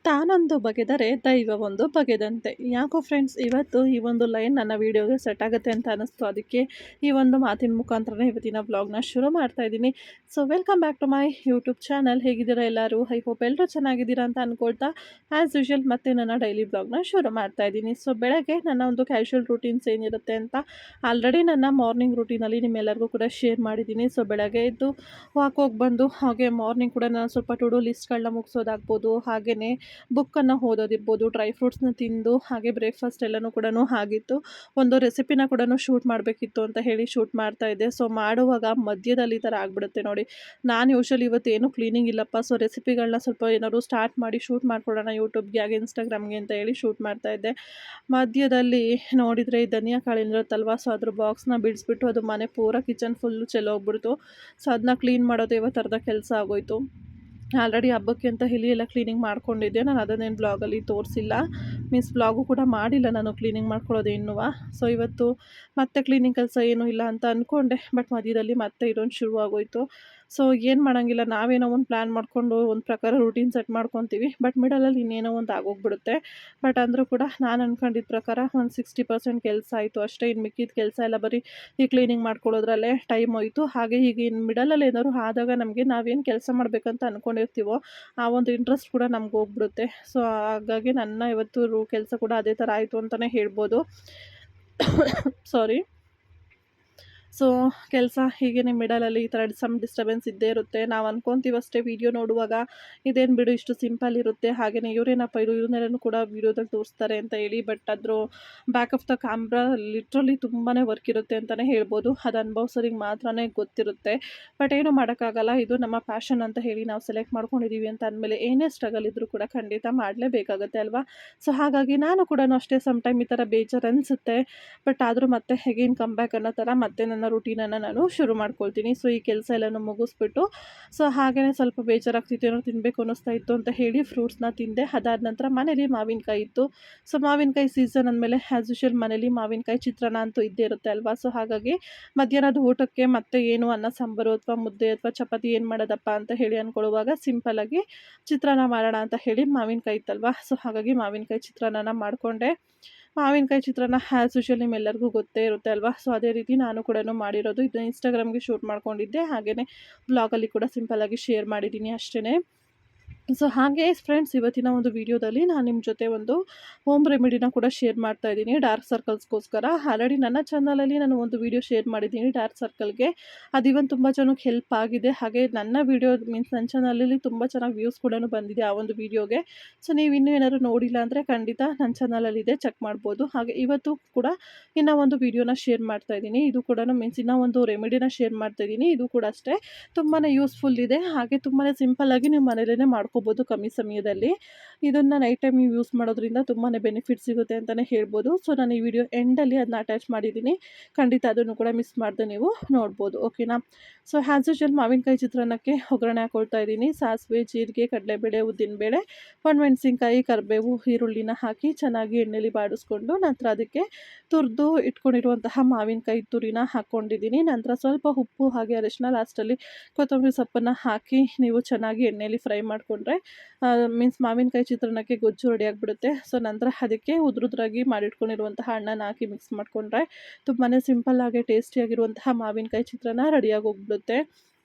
ತಾನೊಂದು ಬಗೆದರೆ ದೈವವೊಂದು ಬಗೆದಂತೆ. ಯಾಕೋ ಫ್ರೆಂಡ್ಸ್ ಇವತ್ತು ಈ ಒಂದು ಲೈನ್ ನನ್ನ ವೀಡಿಯೋಗೆ ಸೆಟ್ ಆಗುತ್ತೆ ಅಂತ ಅನ್ನಿಸ್ತು. ಅದಕ್ಕೆ ಈ ಒಂದು ಮಾತಿನ ಮುಖಾಂತರನೇ ಇವತ್ತಿನ ವ್ಲಾಗ್ನ ಶುರು ಮಾಡ್ತಾ ಇದ್ದೀನಿ. So welcome back to my YouTube channel. ಹೇಗಿದ್ದೀರಾ ಎಲ್ಲರೂ? ಐ ಹೋಪ್ ಎಲ್ಲರೂ ಚೆನ್ನಾಗಿದ್ದೀರಾ ಅಂತ ಅಂದ್ಕೊಳ್ತಾ ಆ್ಯಸ್ ಯೂಶುವಲ್ ಮತ್ತೆ ನನ್ನ ಡೈಲಿ ವ್ಲಾಗ್ನ ಶುರು ಮಾಡ್ತಾ ಇದ್ದೀನಿ. ಸೊ ಬೆಳಗ್ಗೆ ನನ್ನ ಒಂದು ಕ್ಯಾಶುವಲ್ ರೂಟೀನ್ಸ್ ಏನಿರುತ್ತೆ ಅಂತ ಆಲ್ರೆಡಿ ನನ್ನ ಮಾರ್ನಿಂಗ್ ರೂಟೀನಲ್ಲಿ ನಿಮ್ಮೆಲ್ಲರಿಗೂ ಕೂಡ ಶೇರ್ ಮಾಡಿದ್ದೀನಿ. ಸೊ ಬೆಳಗ್ಗೆ ಎದ್ದು ವಾಕ್ ಹೋಗಿ ಬಂದು ಹಾಗೆ ಮಾರ್ನಿಂಗ್ ಕೂಡ ನಾನು ಸ್ವಲ್ಪ ಟು ಡೂ ಲಿಸ್ಟ್ಗಳನ್ನ ಮುಗಿಸೋದಾಗ್ಬೋದು, ಹಾಗೆಯೇ ಬುಕ್ಕನ್ನು ಓದೋದಿರ್ಬೋದು, ಡ್ರೈ ಫ್ರೂಟ್ಸ್ನ ತಿಂದು ಹಾಗೆ ಬ್ರೇಕ್ಫಾಸ್ಟ್ ಎಲ್ಲನೂ ಕೂಡ ಆಗಿತ್ತು. ಒಂದು ರೆಸಿಪಿನ ಕೂಡ ಶೂಟ್ ಮಾಡಬೇಕಿತ್ತು ಅಂತ ಹೇಳಿ ಶೂಟ್ ಮಾಡ್ತಾ ಇದ್ದೆ. ಸೊ ಮಾಡುವಾಗ ಮಧ್ಯದಲ್ಲಿ ಈ ಥರ ಆಗಿಬಿಡುತ್ತೆ ನೋಡಿ. ನಾನು ಯೂಶಲಿ ಇವತ್ತೇನು ಕ್ಲೀನಿಂಗ್ ಇಲ್ಲಪ್ಪ, ಸೊ ರೆಸಿಪಿಗಳನ್ನ ಸ್ವಲ್ಪ ಏನಾದ್ರು ಸ್ಟಾರ್ಟ್ ಮಾಡಿ ಶೂಟ್ ಮಾಡ್ಕೊಳ್ಳೋಣ ಯೂಟ್ಯೂಬ್ಗೆ ಹಾಗೆ ಇನ್ಸ್ಟಾಗ್ರಾಮ್ಗೆ ಅಂತ ಹೇಳಿ ಶೂಟ್ ಮಾಡ್ತಾ ಇದ್ದೆ. ಮಧ್ಯದಲ್ಲಿ ನೋಡಿದರೆ ಈ ಧನಿಯಾ ಕಾಳಿರುತ್ತಲ್ವ, ಸೊ ಅದ್ರ ಬಾಕ್ಸ್ನ ಬಿಡಿಸ್ಬಿಟ್ಟು ಅದು ಮನೆ ಪೂರ ಕಿಚನ್ ಫುಲ್ಲು ಚೆಲ್ಲೋಗ್ಬಿಡ್ತು. ಸೊ ಅದನ್ನ ಕ್ಲೀನ್ ಮಾಡೋದು ಇವತ್ತು ಅರ್ಧ ಕೆಲಸ ಆಗೋಯ್ತು. ಆಲ್ರೆಡಿ ಹಬ್ಬಕ್ಕೆ ಅಂತ ಇಲ್ಲಿ ಎಲ್ಲ ಕ್ಲೀನಿಂಗ್ ಮಾಡ್ಕೊಂಡಿದ್ದೆ. ನಾನು ಅದನ್ನೇನು ಬ್ಲಾಗಲ್ಲಿ ತೋರಿಸಿಲ್ಲ, ಮೀನ್ಸ್ ಬ್ಲಾಗು ಕೂಡ ಮಾಡಿಲ್ಲ ನಾನು ಕ್ಲೀನಿಂಗ್ ಮಾಡ್ಕೊಳ್ಳೋದು ಇನ್ನೂ. ಸೊ ಇವತ್ತು ಮತ್ತೆ ಕ್ಲೀನಿಂಗ್ ಕೆಲಸ ಏನೂ ಇಲ್ಲ ಅಂತ ಅಂದ್ಕೊಂಡೆ, ಬಟ್ ಮಧ್ಯದಲ್ಲಿ ಮತ್ತೆ ಇದೊಂದು ಶುರು ಆಗೋಯಿತು. ಸೊ ಏನು ಮಾಡೋಂಗಿಲ್ಲ, ನಾವೇನೋ ಒಂದು ಪ್ಲ್ಯಾನ್ ಮಾಡಿಕೊಂಡು ಒಂದು ಪ್ರಕಾರ ರೂಟೀನ್ ಸೆಟ್ ಮಾಡ್ಕೊತೀವಿ, ಬಟ್ ಮಿಡಲಲ್ಲಿ ಇನ್ನೇನೋ ಒಂದು ಆಗೋಗ್ಬಿಡುತ್ತೆ. ಬಟ್ ಅಂದರೂ ಕೂಡ ನಾನು ಅಂದ್ಕೊಂಡಿದ್ದ ಪ್ರಕಾರ ಒಂದು 60% ಕೆಲಸ ಆಯಿತು ಅಷ್ಟೇ. ಇನ್ನು ಮಿಕ್ಕಿದ ಕೆಲಸ ಎಲ್ಲ ಬರೀ ಈ ಕ್ಲೀನಿಂಗ್ ಮಾಡ್ಕೊಳ್ಳೋದ್ರಲ್ಲೇ ಟೈಮ್ ಹೋಯಿತು. ಹಾಗೆ ಈಗ ಇನ್ನು ಮಿಡಲಲ್ಲಿ ಏನಾದ್ರು ಆದಾಗ ನಮಗೆ ನಾವೇನು ಕೆಲಸ ಮಾಡಬೇಕಂತ ಅಂದ್ಕೊಂಡಿರ್ತೀವೋ ಆ ಒಂದು ಇಂಟ್ರೆಸ್ಟ್ ಕೂಡ ನಮ್ಗೆ ಹೋಗ್ಬಿಡುತ್ತೆ. ಸೊ ಹಾಗಾಗಿ ನನ್ನ ಇವತ್ತು ಕೆಲಸ ಕೂಡ ಅದೇ ಥರ ಆಯಿತು ಅಂತಲೇ ಹೇಳ್ಬೋದು. ಸಾರಿ. ಸೊ ಕೆಲಸ ಹೀಗೇ ಮಿಡಲಲ್ಲಿ ಈ ಥರ ಡಿಸ್ಟರ್ಬೆನ್ಸ್ ಇದ್ದೇ ಇರುತ್ತೆ. ನಾವು ಅಂದ್ಕೊತೀವಿ ಅಷ್ಟೇ ವೀಡಿಯೋ ನೋಡುವಾಗ, ಇದೇನು ಬಿಡು ಇಷ್ಟು ಸಿಂಪಲ್ ಇರುತ್ತೆ, ಹಾಗೆಯೇ ಇವರೇನಪ್ಪ ಇವನ್ನೆಲ್ಲನೂ ಕೂಡ ವೀಡಿಯೋದಲ್ಲಿ ತೋರಿಸ್ತಾರೆ ಅಂತ ಹೇಳಿ. ಬಟ್ ಅದ್ರ back of the camera literally ತುಂಬಾ ವರ್ಕ್ ಇರುತ್ತೆ ಅಂತಲೇ ಹೇಳ್ಬೋದು. ಅದು ಅನುಭವಿಸೋರಿಗೆ ಮಾತ್ರನೇ ಗೊತ್ತಿರುತ್ತೆ. ಬಟ್ ಏನು ಮಾಡೋಕ್ಕಾಗಲ್ಲ, ಇದು ನಮ್ಮ ಪ್ಯಾಷನ್ ಅಂತ ಹೇಳಿ ನಾವು ಸೆಲೆಕ್ಟ್ ಮಾಡ್ಕೊಂಡಿದ್ದೀವಿ ಅಂತ ಅಂದಮೇಲೆ ಏನೇ ಸ್ಟ್ರಗಲ್ ಇದ್ದರೂ ಕೂಡ ಖಂಡಿತ ಮಾಡಲೇಬೇಕಾಗುತ್ತೆ ಅಲ್ವಾ. ಸೊ ಹಾಗಾಗಿ ನಾನು ಕೂಡ ಅಷ್ಟೇ ಟೈಮ್ ಈ ಥರ ಬೇಜಾರು ಅನಿಸುತ್ತೆ, ಬಟ್ ಆದರೂ ಮತ್ತೆ ಹೆಗೇನ್ ಕಮ್ ಬ್ಯಾಕ್ ಅನ್ನೋ ಥರ ಮತ್ತೆ ನನ್ನ ರೂಟೀನನ್ನು ನಾನು ಶುರು ಮಾಡ್ಕೊಳ್ತೀನಿ. ಸೊ ಈ ಕೆಲಸ ಎಲ್ಲನೂ ಮುಗಿಸ್ಬಿಟ್ಟು, ಸೊ ಹಾಗೆಯೇ ಸ್ವಲ್ಪ ಬೇಜಾರಾಗ್ತಿತ್ತು, ಏನೋ ತಿನ್ನಬೇಕು ಅನ್ನಿಸ್ತಾ ಇತ್ತು ಅಂತ ಹೇಳಿ ಫ್ರೂಟ್ಸ್ನ ತಿಂದೆ. ಅದಾದ ನಂತರ ಮನೇಲಿ ಮಾವಿನಕಾಯಿ ಇತ್ತು. ಸೊ ಮಾವಿನಕಾಯಿ ಸೀಸನ್ ಅಂದಮೇಲೆ ಆ್ಯಸ್ ಯೂಶುವಲ್ ಮನೇಲಿ ಮಾವಿನಕಾಯಿ ಚಿತ್ರಾನ್ನ ಅಂತೂ ಇದ್ದೇ ಇರುತ್ತೆ ಅಲ್ವಾ. ಸೊ ಹಾಗಾಗಿ ಮಧ್ಯಾಹ್ನದ ಊಟಕ್ಕೆ ಮತ್ತೆ ಏನು ಅನ್ನ ಸಾಂಬಾರು ಅಥವಾ ಮುದ್ದೆ ಅಥವಾ ಚಪಾತಿ ಏನು ಮಾಡೋದಪ್ಪ ಅಂತ ಹೇಳಿ ಅಂದ್ಕೊಳ್ಳುವಾಗ ಸಿಂಪಲ್ಲಾಗಿ ಚಿತ್ರಾನ್ನ ಮಾಡೋಣ ಅಂತ ಹೇಳಿ ಮಾವಿನಕಾಯಿ ಇತ್ತಲ್ವ. ಸೊ ಹಾಗಾಗಿ ಮಾವಿನಕಾಯಿ ಚಿತ್ರಾನ್ನ ಮಾಡಿಕೊಂಡೆ. ಮಾವಿನಕಾಯಿ ಚಿತ್ರಾನ್ನ ಆ್ಯಸ್ ಯೂಶುವಲ್ ನಿಮ್ಮೆಲ್ಲರಿಗೂ ಗೊತ್ತೇ ಇರುತ್ತೆ ಅಲ್ವಾ. ಸೊ ಅದೇ ರೀತಿ ನಾನು ಕೂಡ ಮಾಡಿರೋದು. ಇದನ್ನ ಇನ್ಸ್ಟಾಗ್ರಾಮ್ಗೆ ಶೂಟ್ ಮಾಡ್ಕೊಂಡಿದ್ದೆ, ಹಾಗೆಯೇ ಬ್ಲಾಗಲ್ಲಿ ಕೂಡ ಸಿಂಪಲ್ಲಾಗಿ ಶೇರ್ ಮಾಡಿದ್ದೀನಿ ಅಷ್ಟೇ. ಸೊ ಹಾಗೆ ಫ್ರೆಂಡ್ಸ್, ಇವತ್ತಿನ ಒಂದು ವೀಡಿಯೋದಲ್ಲಿ ನಾನು ನಿಮ್ಮ ಜೊತೆ ಒಂದು ಹೋಮ್ ರೆಮಿಡಿನ ಕೂಡ ಶೇರ್ ಮಾಡ್ತಾ ಇದ್ದೀನಿ ಡಾರ್ಕ್ ಸರ್ಕಲ್ಸ್ಗೋಸ್ಕರ. ಆಲ್ರೆಡಿ ನನ್ನ ಚಾನಲಲ್ಲಿ ನಾನು ಒಂದು ವೀಡಿಯೋ ಶೇರ್ ಮಾಡಿದ್ದೀನಿ ಡಾರ್ಕ್ ಸರ್ಕಲ್ಗೆ. ಅದು ಇವನ್ ತುಂಬ ಜನಕ್ಕೆ ಹೆಲ್ಪ್ ಆಗಿದೆ. ಹಾಗೆ ನನ್ನ ವೀಡಿಯೋ ಮೀನ್ಸ್ ನನ್ನ ಚಾನಲಲ್ಲಿ ತುಂಬ ಚೆನ್ನಾಗಿ ವ್ಯೂಸ್ ಕೂಡ ಬಂದಿದೆ ಆ ಒಂದು ವೀಡಿಯೋಗೆ. ಸೊ ನೀವು ಇನ್ನೂ ಏನಾದ್ರು ನೋಡಿಲ್ಲ ಅಂದರೆ ಖಂಡಿತ ನನ್ನ ಚಾನಲಲ್ಲಿದೆ, ಚೆಕ್ ಮಾಡ್ಬೋದು. ಹಾಗೆ ಇವತ್ತು ಕೂಡ ಇನ್ನೂ ಒಂದು ವೀಡಿಯೋನ ಶೇರ್ ಮಾಡ್ತಾ ಇದ್ದೀನಿ. ಇದು ಕೂಡ ಮೀನ್ಸ್ ಇನ್ನೂ ಒಂದು ರೆಮಿಡಿನ ಶೇರ್ ಮಾಡ್ತಾ ಇದ್ದೀನಿ. ಇದು ಕೂಡ ಅಷ್ಟೇ ತುಂಬಾ ಯೂಸ್ಫುಲ್ ಇದೆ, ಹಾಗೆ ತುಂಬಾ ಸಿಂಪಲ್ಲಾಗಿ ನೀವು ಮನೇಲೇ ಮಾಡ್ಕೋಬೋದು ಕಮ್ಮಿ ಸಮಯದಲ್ಲಿ. ಇದನ್ನು ನೈಟ್ ಟೈಮ್ ಯೂಸ್ ಮಾಡೋದ್ರಿಂದ ತುಂಬಾ ಬೆನಿಫಿಟ್ ಸಿಗುತ್ತೆ ಅಂತಲೇ ಹೇಳ್ಬೋದು. ಸೊ ನಾನು ಈ ವಿಡಿಯೋ ಎಂಡಲ್ಲಿ ಅದನ್ನ ಅಟ್ಯಾಚ್ ಮಾಡಿದ್ದೀನಿ, ಖಂಡಿತ ಅದನ್ನು ಕೂಡ ಮಿಸ್ ಮಾಡಿದೆ ನೀವು ನೋಡ್ಬೋದು, ಓಕೆನಾ. ಸೊ ಆ್ಯಸ್ ಯೂಶುವಲ್ ಮಾವಿನಕಾಯಿ ಚಿತ್ರಾನ್ನಕ್ಕೆ ಒಗ್ಗರಣೆ ಹಾಕೊಳ್ತಾ ಇದ್ದೀನಿ. ಸಾಸಿವೆ, ಜೀರಿಗೆ, ಕಡಲೆಬೇಳೆ, ಉದ್ದಿನಬೇಳೆ, ಒಣಮೆಣಸಿನ್ಕಾಯಿ, ಕರಿಬೇವು, ಈರುಳ್ಳಿನ ಹಾಕಿ ಚೆನ್ನಾಗಿ ಎಣ್ಣೆಲಿ ಬಾಡಿಸ್ಕೊಂಡು ನಂತರ ಅದಕ್ಕೆ ತುರಿದು ಇಟ್ಕೊಂಡಿರುವಂತಹ ಮಾವಿನಕಾಯಿ ತುರಿನ ಹಾಕ್ಕೊಂಡಿದ್ದೀನಿ. ನಂತರ ಸ್ವಲ್ಪ ಉಪ್ಪು ಹಾಗೆ ಅರಿಶಿನ, ಲಾಸ್ಟಲ್ಲಿ ಕೊತ್ತಂಬರಿ ಸೊಪ್ಪನ್ನು ಹಾಕಿ ನೀವು ಚೆನ್ನಾಗಿ ಎಣ್ಣೆಯಲ್ಲಿ ಫ್ರೈ ಮಾಡಿಕೊಂಡ್ರೆ ಮೀನ್ಸ್ ಮಾವಿನಕಾಯಿ ಚಿತ್ರಾನ್ನಕ್ಕೆ ಗೊಜ್ಜು ರೆಡಿ ಆಗಿಬಿಡುತ್ತೆ. ಸೊ ನಂತರ ಅದಕ್ಕೆ ಉದ್ರುದ್ರಾಗಿ ಮಾಡಿಟ್ಕೊಂಡಿರುವಂತಹ ಹಣ್ಣನ್ನು ಹಾಕಿ ಮಿಕ್ಸ್ ಮಾಡಿಕೊಂಡ್ರೆ ತುಂಬಾ ಸಿಂಪಲ್ಲಾಗಿ ಟೇಸ್ಟಿಯಾಗಿರುವಂತಹ ಮಾವಿನಕಾಯಿ ಚಿತ್ರಾನ್ನ ರೆಡಿಯಾಗಿ ಹೋಗ್ಬಿಡುತ್ತೆ.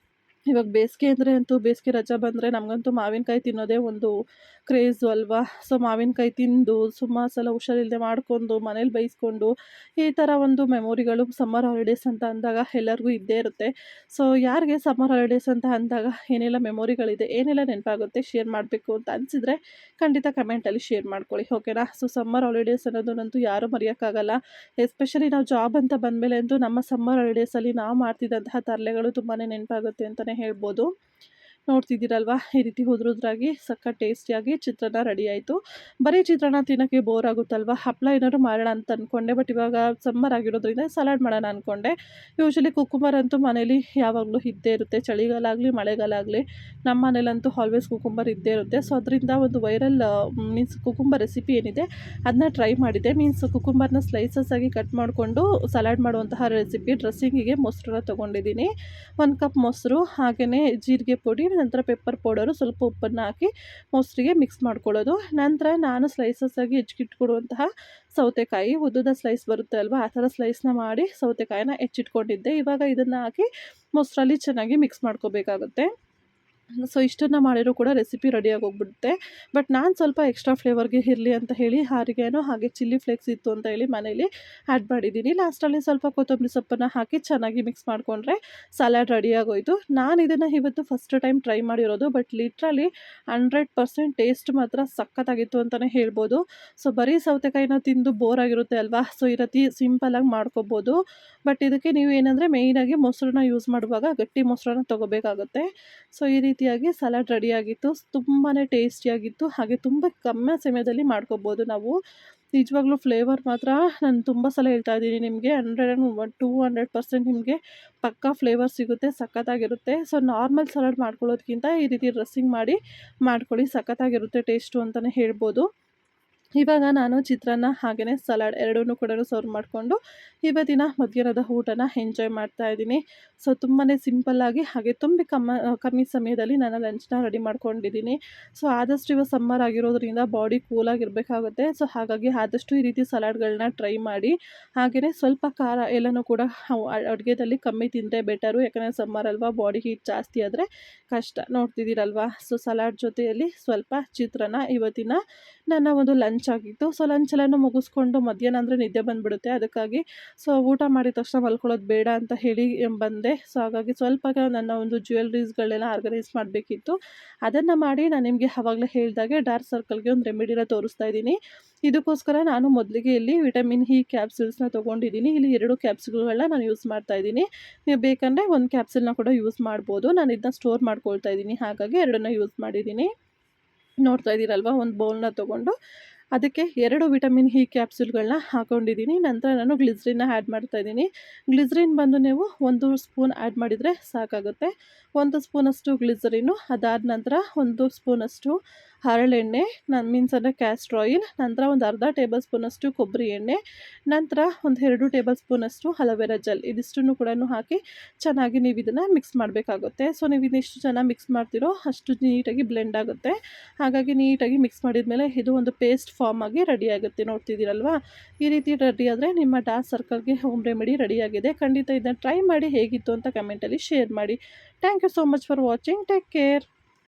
ಇವಾಗ ಬೇಸಿಗೆ ಅಂದರೆ ಅಂತೂ ಬೇಸಿಗೆ ರಜೆ ಬಂದರೆ ನಮಗಂತೂ ಮಾವಿನಕಾಯಿ ತಿನ್ನೋದೇ ಒಂದು ಕ್ರೇಜು ಅಲ್ವಾ. ಸೊ ಮಾವಿನಕಾಯಿ ತಿಂದು ಸುಮಾರು ಸಲ ಹುಷಾರಿಲ್ಲದೆ ಮಾಡ್ಕೊಂಡು ಮನೇಲಿ ಬೇಯಿಸ್ಕೊಂಡು ಈ ಥರ ಒಂದು ಮೆಮೊರಿಗಳು ಸಮ್ಮರ್ ಹಾಲಿಡೇಸ್ ಅಂತ ಅಂದಾಗ ಎಲ್ಲರಿಗೂ ಇದ್ದೇ ಇರುತ್ತೆ. ಸೊ ಯಾರಿಗೆ ಸಮ್ಮರ್ ಹಾಲಿಡೇಸ್ ಅಂತ ಅಂದಾಗ ಏನೆಲ್ಲ ಮೆಮೊರಿಗಳಿದೆ, ಏನೆಲ್ಲ ನೆನಪಾಗುತ್ತೆ ಶೇರ್ ಮಾಡಬೇಕು ಅಂತ ಅನಿಸಿದರೆ ಖಂಡಿತ ಕಮೆಂಟಲ್ಲಿ ಶೇರ್ ಮಾಡ್ಕೊಳ್ಳಿ, ಓಕೆನಾ. ಸೊ ಸಮ್ಮರ್ ಹಾಲಿಡೇಸ್ ಅನ್ನೋದನ್ನಂತೂ ಯಾರೂ ಮರೆಯೋಕ್ಕಾಗಲ್ಲ. ಎಸ್ಪೆಷಲಿ ನಾವು ಜಾಬ್ ಅಂತ ಬಂದಮೇಲೆ ಅಂತೂ ನಮ್ಮ ಸಮ್ಮರ್ ಹಾಲಿಡೇಸಲ್ಲಿ ನಾವು ಮಾಡ್ತಿದ್ದಂತಹ ತರಲೆಗಳು ತುಂಬಾ ನೆನಪಾಗುತ್ತೆ ಅಂತಲೇ ಹೇಳ್ಬೋದು. ನೋಡ್ತಿದ್ದೀರಲ್ವಾ, ಈ ರೀತಿ ಉದ್ರುದ್ರಾಗಿ ಸಕ್ಕ ಟೇಸ್ಟಿಯಾಗಿ ಚಿತ್ರಾನ್ನ ರೆಡಿ ಆಯಿತು. ಬರೀ ಚಿತ್ರಾನ್ನ ತಿನ್ನೋಕ್ಕೆ ಬೋರ್ ಆಗುತ್ತಲ್ವ, ಹಪ್ಪಳ ಏನಾದ್ರು ಮಾಡೋಣ ಅಂತ ಅಂದ್ಕೊಂಡೆ. ಬಟ್ ಇವಾಗ ಸಮ್ಮರ್ ಆಗಿರೋದ್ರಿಂದ ಸಲಾಡ್ ಮಾಡೋಣ ಅಂದ್ಕೊಂಡೆ. ಯೂಶ್ವಲಿ ಕುಕುಂಬರ್ ಅಂತೂ ಮನೇಲಿ ಯಾವಾಗಲೂ ಇದ್ದೇ ಇರುತ್ತೆ, ಚಳಿಗಾಲ ಆಗಲಿ ಮಳೆಗಾಲ ಆಗಲಿ ನಮ್ಮ ಮನೇಲಂತೂ ಆಲ್ವೇಸ್ ಕುಕುಂಬರ್ ಇದ್ದೇ ಇರುತ್ತೆ. ಸೊ ಅದರಿಂದ ಒಂದು ವೈರಲ್ ಮೀನ್ಸ್ ಕುಕುಂಬರ್ ರೆಸಿಪಿ ಏನಿದೆ ಅದನ್ನ ಟ್ರೈ ಮಾಡಿದೆ. ಮೀನ್ಸ್ ಕುಕುಂಬರ್ನ ಸ್ಲೈಸಸ್ ಆಗಿ ಕಟ್ ಮಾಡಿಕೊಂಡು ಸಲಾಡ್ ಮಾಡುವಂತಹ ರೆಸಿಪಿ. ಡ್ರೆಸ್ಸಿಂಗಿಗೆ ಮೊಸರನ್ನ ತೊಗೊಂಡಿದ್ದೀನಿ, 1 ಕಪ್ ಮೊಸರು, ಹಾಗೆಯೇ ಜೀರಿಗೆ ಪುಡಿ, ನಂತರ ಪೆಪ್ಪರ್ ಪೌಡರು, ಸ್ವಲ್ಪ ಉಪ್ಪನ್ನು ಹಾಕಿ ಮೊಸರಿಗೆ ಮಿಕ್ಸ್ ಮಾಡ್ಕೊಳ್ಳೋದು. ನಂತರ ನಾನು ಸ್ಲೈಸಸ್ ಆಗಿ ಹೆಚ್ಚಿಟ್ಕೊಡುವಂತಹ ಸೌತೆಕಾಯಿ, ಉದ್ದದ ಸ್ಲೈಸ್ ಬರುತ್ತೆ ಅಲ್ವಾ, ಆ ಥರ ಸ್ಲೈಸ್ನ ಮಾಡಿ ಸೌತೆಕಾಯಿನ ಹೆಚ್ಚಿಟ್ಕೊಂಡಿದ್ದೆ. ಇವಾಗ ಇದನ್ನು ಹಾಕಿ ಮೊಸರಲ್ಲಿ ಚೆನ್ನಾಗಿ ಮಿಕ್ಸ್ ಮಾಡ್ಕೋಬೇಕಾಗುತ್ತೆ. ಸೊ ಇಷ್ಟನ್ನು ಮಾಡಿದರೂ ಕೂಡ ರೆಸಿಪಿ ರೆಡಿಯಾಗಿ ಹೋಗ್ಬಿಡುತ್ತೆ. ಬಟ್ ನಾನು ಸ್ವಲ್ಪ ಎಕ್ಸ್ಟ್ರಾ ಫ್ಲೇವರ್ಗೆ ಇರಲಿ ಅಂತ ಹೇಳಿ ಹಾರಿಗೆನೋ ಹಾಗೆ ಚಿಲ್ಲಿ ಫ್ಲೇಕ್ಸ್ ಇತ್ತು ಅಂತ ಹೇಳಿ ಮನೇಲಿ ಆ್ಯಡ್ ಮಾಡಿದ್ದೀನಿ. ಲಾಸ್ಟಲ್ಲಿ ಸ್ವಲ್ಪ ಕೊತ್ತಂಬರಿ ಸೊಪ್ಪನ್ನು ಹಾಕಿ ಚೆನ್ನಾಗಿ ಮಿಕ್ಸ್ ಮಾಡಿಕೊಂಡ್ರೆ ಸಲಾಡ್ ರೆಡಿಯಾಗೋಯಿತು. ನಾನು ಇದನ್ನು ಇವತ್ತು ಫಸ್ಟ್ ಟೈಮ್ ಟ್ರೈ ಮಾಡಿರೋದು, ಬಟ್ ಲಿಟ್ರಲಿ 100% ಟೇಸ್ಟ್ ಮಾತ್ರ ಸಖತ್ತಾಗಿತ್ತು ಅಂತಲೇ ಹೇಳ್ಬೋದು. ಸೊ ಬರೀ ಸೌತೆಕಾಯಿನ ತಿಂದು ಬೋರ್ ಆಗಿರುತ್ತೆ ಅಲ್ವಾ, ಸೊ ಈ ರೀತಿ ಸಿಂಪಲಾಗಿ ಮಾಡ್ಕೊಬೋದು. ಬಟ್ ಇದಕ್ಕೆ ನೀವು ಏನಂದರೆ ಮೇಯ್ನಾಗಿ ಮೊಸರನ್ನ ಯೂಸ್ ಮಾಡುವಾಗ ಗಟ್ಟಿ ಮೊಸರನ್ನ ತೊಗೋಬೇಕಾಗುತ್ತೆ. ಸೊ ಈ ರೀತಿಯಾಗಿ ಸಲಾಡ್ ರೆಡಿಯಾಗಿತ್ತು. ತುಂಬಾ ಟೇಸ್ಟಿಯಾಗಿತ್ತು, ಹಾಗೆ ತುಂಬ ಕಮ್ಮಿ ಸಮಯದಲ್ಲಿ ಮಾಡ್ಕೊಬೋದು ನಾವು. ನಿಜವಾಗ್ಲೂ ಫ್ಲೇವರ್ ಮಾತ್ರ ನಾನು ತುಂಬ ಸಲ ಹೇಳ್ತಾ ಇದ್ದೀನಿ ನಿಮಗೆ, 200% ನಿಮಗೆ ಪಕ್ಕಾ ಫ್ಲೇವರ್ ಸಿಗುತ್ತೆ, ಸಖತ್ತಾಗಿರುತ್ತೆ. ಸೊ ನಾರ್ಮಲ್ ಸಲಾಡ್ ಮಾಡ್ಕೊಳ್ಳೋದಕ್ಕಿಂತ ಈ ರೀತಿ ಡ್ರೆಸ್ಸಿಂಗ್ ಮಾಡಿ ಮಾಡ್ಕೊಳ್ಳಿ, ಸಖತ್ತಾಗಿರುತ್ತೆ ಟೇಸ್ಟು ಅಂತಲೇ ಹೇಳ್ಬೋದು. ಇವಾಗ ನಾನು ಚಿತ್ರಾನ್ನ ಹಾಗೆಯೇ ಸಲಾಡ್ ಎರಡನ್ನೂ ಕೂಡ ಸರ್ವ್ ಮಾಡಿಕೊಂಡು ಇವತ್ತಿನ ಮಧ್ಯಾಹ್ನದ ಊಟನ ಎಂಜಾಯ್ ಮಾಡ್ತಾಯಿದ್ದೀನಿ. ಸೊ ತುಂಬಾ ಸಿಂಪಲ್ಲಾಗಿ ಹಾಗೆ ಕಮ್ಮಿ ಸಮಯದಲ್ಲಿ ನಾನು ಲಂಚ್ನ ರೆಡಿ ಮಾಡ್ಕೊಂಡಿದ್ದೀನಿ. ಸೊ ಆದಷ್ಟು ಇವಾಗ ಸಮ್ಮರ್ ಆಗಿರೋದ್ರಿಂದ ಬಾಡಿ ಕೂಲಾಗಿರಬೇಕಾಗುತ್ತೆ. ಸೊ ಹಾಗಾಗಿ ಆದಷ್ಟು ಈ ರೀತಿ ಸಲಾಡ್ಗಳನ್ನ ಟ್ರೈ ಮಾಡಿ. ಹಾಗೆಯೇ ಸ್ವಲ್ಪ ಖಾರ ಎಲ್ಲನೂ ಕೂಡ ಅಡುಗೆದಲ್ಲಿ ಕಮ್ಮಿ ತಿಂದರೆ ಬೆಟರು, ಯಾಕಂದರೆ ಸಮ್ಮರ್ ಅಲ್ವಾ, ಬಾಡಿ ಹೀಟ್ ಜಾಸ್ತಿ ಆದರೆ ಕಷ್ಟ, ನೋಡ್ತಿದ್ದೀರಲ್ವಾ. ಸೊ ಸಲಾಡ್ ಜೊತೆಯಲ್ಲಿ ಸ್ವಲ್ಪ ಚಿತ್ರಾನ್ನ ಇವತ್ತಿನ ನನ್ನ ಒಂದು ಲಂಚ್ ಆಗಿತ್ತು. ಸೊ ಲಂಚ್ ಎಲ್ಲನೂ ಮುಗಿಸ್ಕೊಂಡು ಮಧ್ಯಾಹ್ನ ಅಂದರೆ ನಿದ್ದೆ ಬಂದುಬಿಡುತ್ತೆ, ಅದಕ್ಕಾಗಿ ಸೊ ಊಟ ಮಾಡಿದ ತಕ್ಷಣ ಮಲ್ಕೊಳ್ಳೋದು ಬೇಡ ಅಂತ ಹೇಳಿ ಬಂದೆ. ಸೊ ಹಾಗಾಗಿ ಸ್ವಲ್ಪ ನನ್ನ ಒಂದು ಜ್ಯುವೆಲ್ರೀಸ್ಗಳನ್ನೆಲ್ಲ ಆರ್ಗನೈಸ್ ಮಾಡಬೇಕಿತ್ತು. ಅದನ್ನು ಮಾಡಿ ನಾನು ನಿಮಗೆ ಆವಾಗಲೇ ಹೇಳಿದಾಗೆ ಡಾರ್ಕ್ ಸರ್ಕಲ್ಗೆ ಒಂದು ರೆಮಿಡಿನ ತೋರಿಸ್ತಾ ಇದ್ದೀನಿ. ಇದಕ್ಕೋಸ್ಕರ ನಾನು ಮೊದಲಿಗೆ ಇಲ್ಲಿ ವಿಟಮಿನ್ ಇ ಕ್ಯಾಪ್ಸೂಲ್ಸ್ನ ತೊಗೊಂಡಿದ್ದೀನಿ. ಇಲ್ಲಿ 2 ಕ್ಯಾಪ್ಸೂಲ್ಗಳನ್ನ ನಾನು ಯೂಸ್ ಮಾಡ್ತಾಯಿದ್ದೀನಿ. ನೀವು ಬೇಕಂದರೆ 1 ಕ್ಯಾಪ್ಸೂಲ್ನ ಕೂಡ ಯೂಸ್ ಮಾಡ್ಬೋದು. ನಾನು ಇದನ್ನ ಸ್ಟೋರ್ ಮಾಡ್ಕೊಳ್ತಾ ಇದ್ದೀನಿ, ಹಾಗಾಗಿ 2 ಯೂಸ್ ಮಾಡಿದ್ದೀನಿ. ನೋಡ್ತಾ ಇದ್ದೀರಲ್ವ, ಒಂದು ಬೌಲ್ನ ತೊಗೊಂಡು ಅದಕ್ಕೆ 2 ವಿಟಮಿನ್ ಇ ಕ್ಯಾಪ್ಸೂಲ್ಗಳನ್ನ ಹಾಕೊಂಡಿದ್ದೀನಿ. ನಂತರ ನಾನು ಗ್ಲಿಸ್ರಿನ್ನ ಆ್ಯಡ್ ಮಾಡ್ತಾಯಿದ್ದೀನಿ. ಗ್ಲಿಸ್ರಿನ್ ಬಂದು ನೀವು 1 ಸ್ಪೂನ್ ಆ್ಯಡ್ ಮಾಡಿದರೆ ಸಾಕಾಗುತ್ತೆ. 1 ಸ್ಪೂನಷ್ಟು ಗ್ಲಿಸರಿನ್ನು, ಅದಾದ ನಂತರ 1 ಸ್ಪೂನಷ್ಟು ಹರಳೆಣ್ಣೆ, ಅಂದರೆ ಕ್ಯಾಸ್ಟ್ರ್ ಆಯಿಲ್, ನಂತರ ಒಂದು ಅರ್ಧ ಟೇಬಲ್ ಸ್ಪೂನಷ್ಟು ಕೊಬ್ಬರಿ ಎಣ್ಣೆ, ನಂತರ ಒಂದು 2 ಟೇಬಲ್ ಸ್ಪೂನಷ್ಟು ಅಲೋವೆರಾ ಜೆಲ್, ಇದಿಷ್ಟನ್ನು ಕೂಡ ಹಾಕಿ ಚೆನ್ನಾಗಿ ನೀವು ಇದನ್ನು ಮಿಕ್ಸ್ ಮಾಡಬೇಕಾಗುತ್ತೆ. ಸೊ ನೀವು ಇದೆಷ್ಟು ಚೆನ್ನಾಗಿ ಮಿಕ್ಸ್ ಮಾಡ್ತೀರೋ ಅಷ್ಟು ನೀಟಾಗಿ ಬ್ಲೆಂಡ್ ಆಗುತ್ತೆ. ಹಾಗಾಗಿ ನೀಟಾಗಿ ಮಿಕ್ಸ್ ಮಾಡಿದ ಮೇಲೆ ಇದು ಒಂದು ಪೇಸ್ಟ್ ಫಾರ್ಮ್ ಆಗಿ ರೆಡಿ ಆಗುತ್ತೆ. ನೋಡ್ತಿದ್ದೀರಲ್ವಾ, ಈ ರೀತಿ ರೆಡಿ ಆದರೆ ನಿಮ್ಮ ಡಾರ್ಕ್ ಸರ್ಕಲ್ಗೆ ಹೋಮ್ ರೆಮಿಡಿ ರೆಡಿಯಾಗಿದೆ. ಖಂಡಿತ ಇದನ್ನು ಟ್ರೈ ಮಾಡಿ, ಹೇಗಿತ್ತು ಅಂತ ಕಮೆಂಟಲ್ಲಿ ಶೇರ್ ಮಾಡಿ. Thank you so much for watching. Take care.